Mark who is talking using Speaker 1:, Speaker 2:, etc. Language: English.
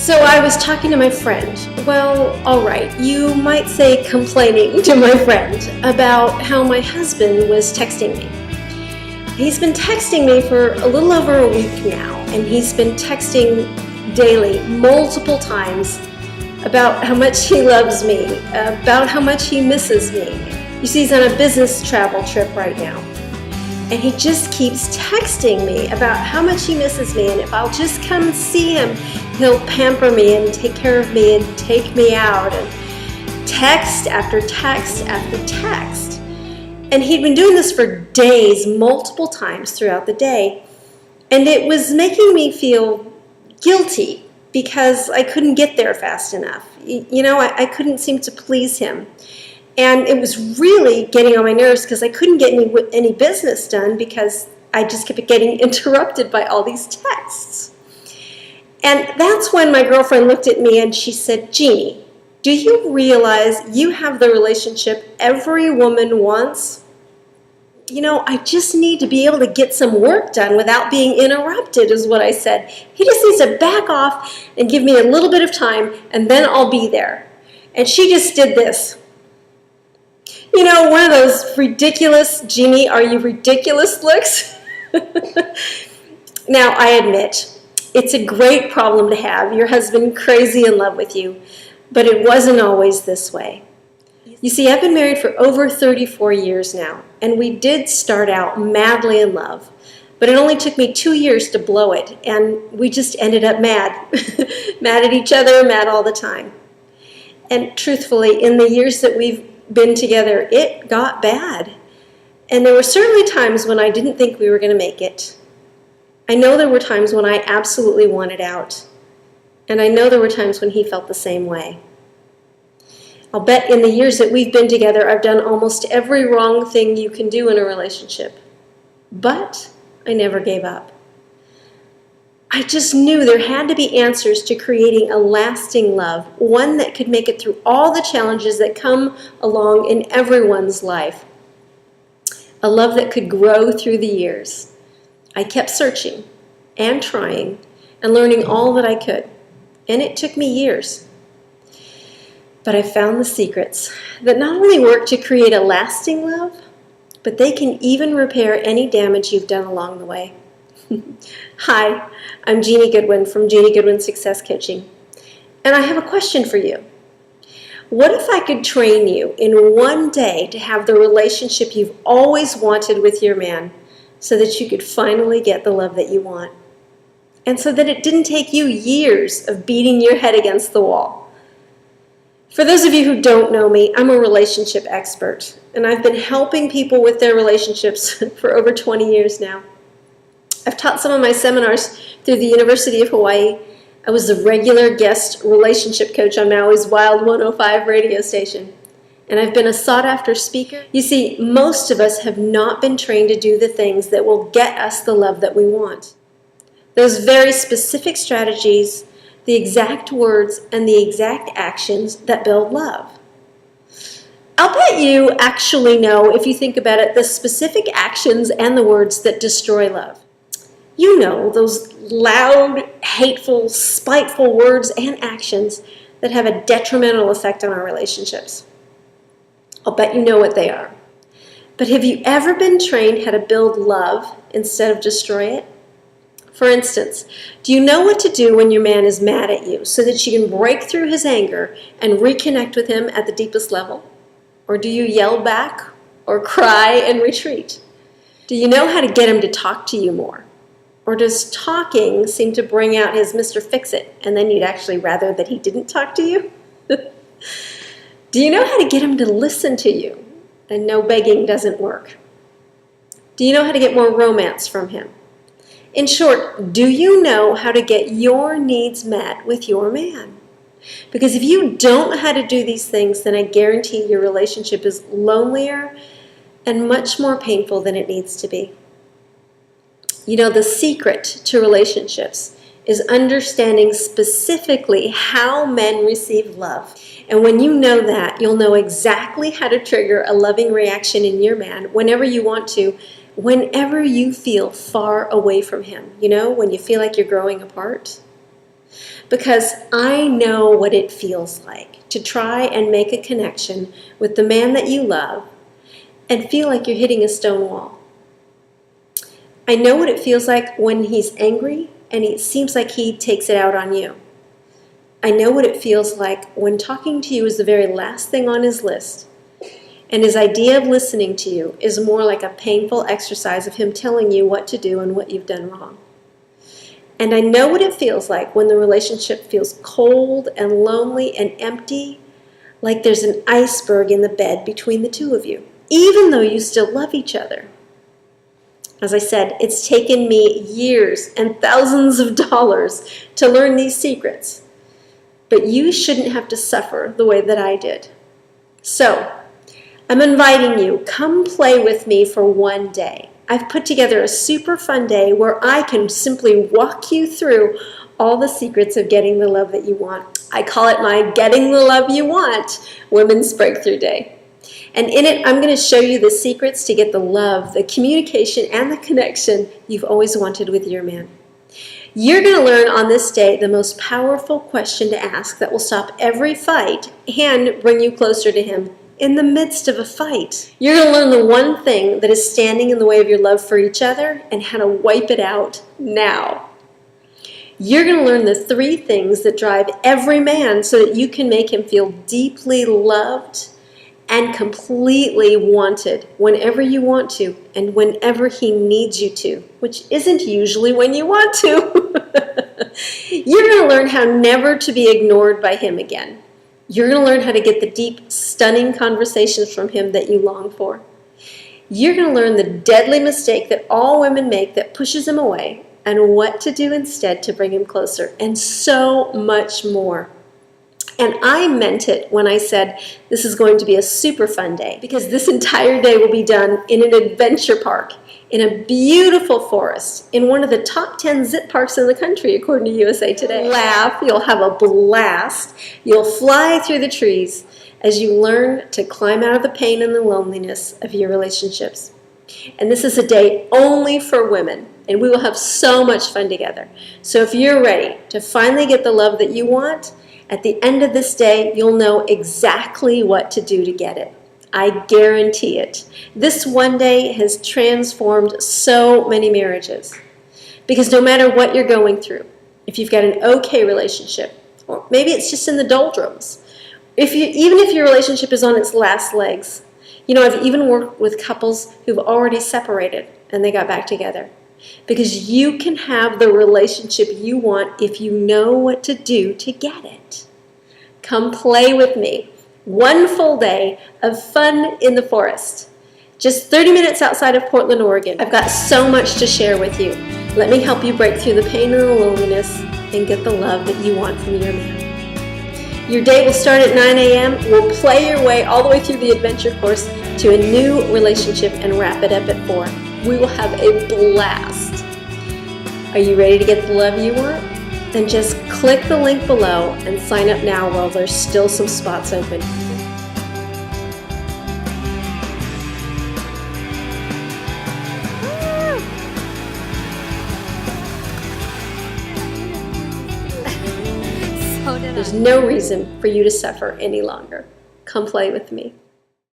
Speaker 1: So I was talking to my friend, well, all right, you might say complaining to my friend about how my husband was texting me. He's been texting me for a little over a week now, and he's been texting daily, multiple times, about how much he loves me, about how much he misses me. You see, he's on a business travel trip right now. And he just keeps texting me about how much he misses me, and if I'll just come see him, he'll pamper me and take care of me and take me out, and text after text after text. And he'd been doing this for days, multiple times throughout the day, and it was making me feel guilty because I couldn't get there fast enough. You know, I couldn't seem to please him. And it was really getting on my nerves because I couldn't get any business done because I just kept getting interrupted by all these texts. And that's when my girlfriend looked at me and she said, "Jeannie, do you realize you have the relationship every woman wants? You know, I just need to be able to get some work done without being interrupted," is what I said. "He just needs to back off and give me a little bit of time, and then I'll be there." And she just did this. You know, one of those ridiculous, "Jeannie, are you ridiculous" looks. Now, I admit, it's a great problem to have, your husband crazy in love with you, but it wasn't always this way. You see, I've been married for over 34 years now, and we did start out madly in love, but it only took me 2 years to blow it, and we just ended up mad. Mad at each other, mad all the time. And truthfully, in the years that we've been together, it got bad. And there were certainly times when I didn't think we were going to make it. I know there were times when I absolutely wanted out. And I know there were times when he felt the same way. I'll bet in the years that we've been together, I've done almost every wrong thing you can do in a relationship. But I never gave up. I just knew there had to be answers to creating a lasting love, one that could make it through all the challenges that come along in everyone's life. A love that could grow through the years. I kept searching and trying and learning all that I could, and it took me years. But I found the secrets that not only work to create a lasting love, but they can even repair any damage you've done along the way. Hi, I'm Jeannie Goodwin from Jeannie Goodwin Success Coaching, and I have a question for you. What if I could train you in one day to have the relationship you've always wanted with your man so that you could finally get the love that you want, and so that it didn't take you years of beating your head against the wall? For those of you who don't know me, I'm a relationship expert, and I've been helping people with their relationships for over 20 years now. I've taught some of my seminars through the University of Hawaii. I was the regular guest relationship coach on Maui's Wild 105 radio station. And I've been a sought-after speaker. You see, most of us have not been trained to do the things that will get us the love that we want. Those very specific strategies, the exact words, and the exact actions that build love. I'll bet you actually know, if you think about it, the specific actions and the words that destroy love. You know, those loud, hateful, spiteful words and actions that have a detrimental effect on our relationships. I'll bet you know what they are. But have you ever been trained how to build love instead of destroy it? For instance, do you know what to do when your man is mad at you so that you can break through his anger and reconnect with him at the deepest level? Or do you yell back or cry and retreat? Do you know how to get him to talk to you more? Or does talking seem to bring out his Mr. Fix-It, and then you'd actually rather that he didn't talk to you? Do you know how to get him to listen to you, and no begging doesn't work? Do you know how to get more romance from him? In short, do you know how to get your needs met with your man? Because if you don't know how to do these things, then I guarantee your relationship is lonelier and much more painful than it needs to be. You know, the secret to relationships is understanding specifically how men receive love. And when you know that, you'll know exactly how to trigger a loving reaction in your man whenever you want to, whenever you feel far away from him. You know, when you feel like you're growing apart. because I know what it feels like to try and make a connection with the man that you love and feel like you're hitting a stone wall. I know what it feels like when he's angry and it seems like he takes it out on you. I know what it feels like when talking to you is the very last thing on his list, and his idea of listening to you is more like a painful exercise of him telling you what to do and what you've done wrong. And I know what it feels like when the relationship feels cold and lonely and empty, like there's an iceberg in the bed between the two of you, even though you still love each other. As I said, it's taken me years and thousands of dollars to learn these secrets, but you shouldn't have to suffer the way that I did. So, I'm inviting you, come play with me for one day. I've put together a super fun day where I can simply walk you through all the secrets of getting the love that you want. I call it my Getting the Love You Want Women's Breakthrough Day. And in it, I'm going to show you the secrets to get the love, the communication, and the connection you've always wanted with your man. You're going to learn on this day the most powerful question to ask that will stop every fight and bring you closer to him in the midst of a fight. You're going to learn the one thing that is standing in the way of your love for each other and how to wipe it out now. You're going to learn the 3 things that drive every man so that you can make him feel deeply loved and completely wanted whenever you want to and whenever he needs you to, which isn't usually when you want to. You're going to learn how never to be ignored by him again. You're going to learn how to get the deep, stunning conversations from him that you long for. You're going to learn the deadly mistake that all women make that pushes him away and what to do instead to bring him closer, and so much more. And I meant it when I said this is going to be a super fun day, because this entire day will be done in an adventure park, in a beautiful forest, in one of the top 10 zip parks in the country, according to USA Today. Laugh, you'll have a blast, you'll fly through the trees as you learn to climb out of the pain and the loneliness of your relationships. And this is a day only for women, and we will have so much fun together. So if you're ready to finally get the love that you want, at the end of this day, you'll know exactly what to do to get it. I guarantee it. This one day has transformed so many marriages. Because no matter what you're going through, if you've got an okay relationship, or maybe it's just in the doldrums, even if your relationship is on its last legs, I've even worked with couples who've already separated and they got back together. Because you can have the relationship you want if you know what to do to get it. Come play with me. One full day of fun in the forest. Just 30 minutes outside of Portland, Oregon. I've got so much to share with you. Let me help you break through the pain and the loneliness and get the love that you want from your man. Your day will start at 9 a.m. We'll play your way all the way through the adventure course to a new relationship and wrap it up at 4. We will have a blast. Are you ready to get the love you want? Then just click the link below and sign up now while there's still some spots open. There's no reason for you to suffer any longer. Come play with me.